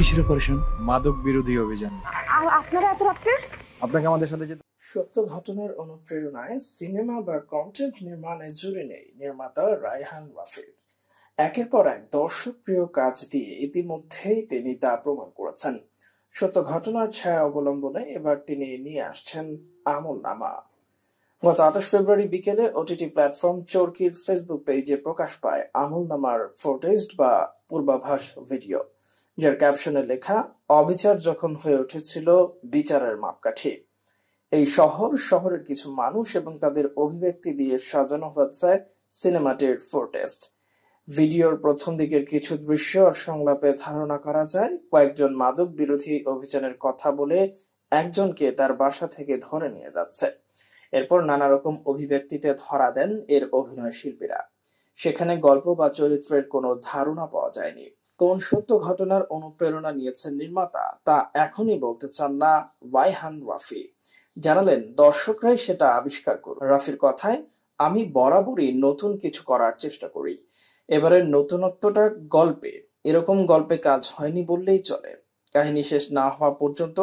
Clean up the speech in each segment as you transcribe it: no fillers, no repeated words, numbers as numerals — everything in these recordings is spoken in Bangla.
কিসের অপারেশন? মাদক বিরোধী অভিযান। আপনারা এত রাত্রে? আপনাকে আমাদের সাথে যেতে। সত্য ঘটনার অনুপ্রেরণায় সিনেমা বা কন্টেন্ট নির্মাণে জুড়ে নেই নির্মাতা রায়হান রাফির। একের পর এক দর্শক প্রিয় কাজ দিয়ে ইতিমধ্যেই তিনি তা প্রমাণ করেছেন। সত্য ঘটনার ছায়া অবলম্বনে এবার তিনি নিয়ে আসছেন আমলনামা। গত 28 ফেব্রুয়ারি বিকেলে ওটিটি প্ল্যাটফর্ম চরকির ফেসবুক পেজে প্রকাশ পায় আমলনামার ফোটেজড বা পূর্বাভাস ভিডিও, যার ক্যাপশনে লেখা, অবিচার যখন হয়ে উঠেছিল বিচারের মাপকাঠি। এই শহরের কিছু মানুষ এবং তাদের অভিব্যক্তি দিয়ে সাজানো হচ্ছে সিনেমাটির ফোরটেস্ট। ভিডিওর প্রথম দিকের কিছু দৃশ্য আর সংলাপে ধারণা করা যায় কয়েকজন মাদক বিরোধী অভিযানের কথা বলে একজনকে তার বাসা থেকে ধরে নিয়ে যাচ্ছে। এরপর নানা রকম অভিব্যক্তিতে ধরা দেন এর অভিনয় শিল্পীরা। সেখানে গল্প বা চরিত্রের কোনো ধারণা পাওয়া যায়নি। কোন সত্য ঘটনার অনুপ্রেরণা নিয়েছেন নির্মাতা তা এখনই বলতে চান না রায়হান রাফি। জানালেন দর্শকরাই সেটা আবিষ্কার করুন। রাফির কথায়, আমি বরাবরই নতুন কিছু করার চেষ্টা করি। এবারের নতুনত্বটা গল্পে, এরকম গল্পে কাজ হয়নি বললেই চলে। কাহিনী শেষ না হওয়া পর্যন্ত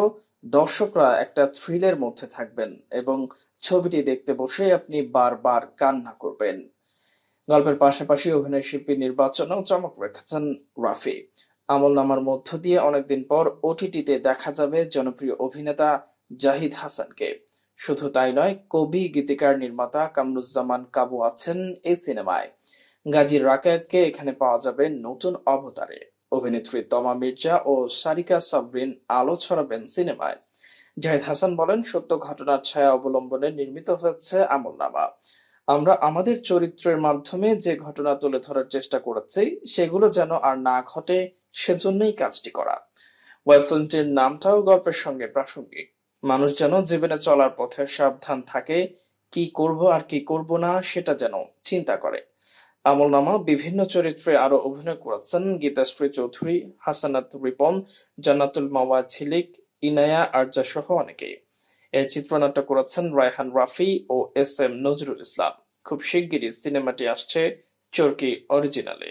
দর্শকরা একটা থ্রিলের মধ্যে থাকবেন এবং ছবিটি দেখতে বসে আপনি বারবার কান্না করবেন। গল্পের পাশাপাশি অভিনয় শিল্পী নির্বাচনেও চমক রেখেছেন রাফি। আমলনামার মধ্য দিয়ে অনেকদিন পর ওটিটিতে দেখা যাবে জনপ্রিয় অভিনেতা জাহিদ হাসানকে। শুধু তাই নয়, কবি, গীতিকার, নির্মাতা কামরুজ্জামান কাবু আছেন এই সিনেমায়। গাজী রাকায়েতকে এখানে পাওয়া যাবে নতুন অবতারে। অভিনেত্রী তমা মির্জা ও সারিকা সাবরিন আলো ছড়াবেন সিনেমায়। জাহিদ হাসান বলেন, সত্য ঘটনার ছায়া অবলম্বনে নির্মিত হচ্ছে আমলনামা। আমরা আমাদের চরিত্রের মাধ্যমে যে ঘটনা তুলে ধরার চেষ্টা করেছি সেগুলো যেন আর না ঘটে, সেজন্যই কাজটি করা। ওয়েব ফিল্মটির নামটাও গল্পের সঙ্গে প্রাসঙ্গিক। মানুষ যেন জীবনে চলার পথে সাবধান থাকে, কি করব আর কি করব না সেটা যেন চিন্তা করে। আমলনামা বিভিন্ন চরিত্রে আরো অভিনয় করেছেন গীতাশ্রী চৌধুরী, হাসানাত রিপন, জান্নাতুল মাওয়া ঝিলিক, ইনায়া আরজা সহ অনেকেই। এর চিত্রনাট্য করেছেন রায়হান রাফি ও এস এম নজরুল ইসলাম। খুব শিগগিরই সিনেমাটি আসছে চরকি অরিজিনালে।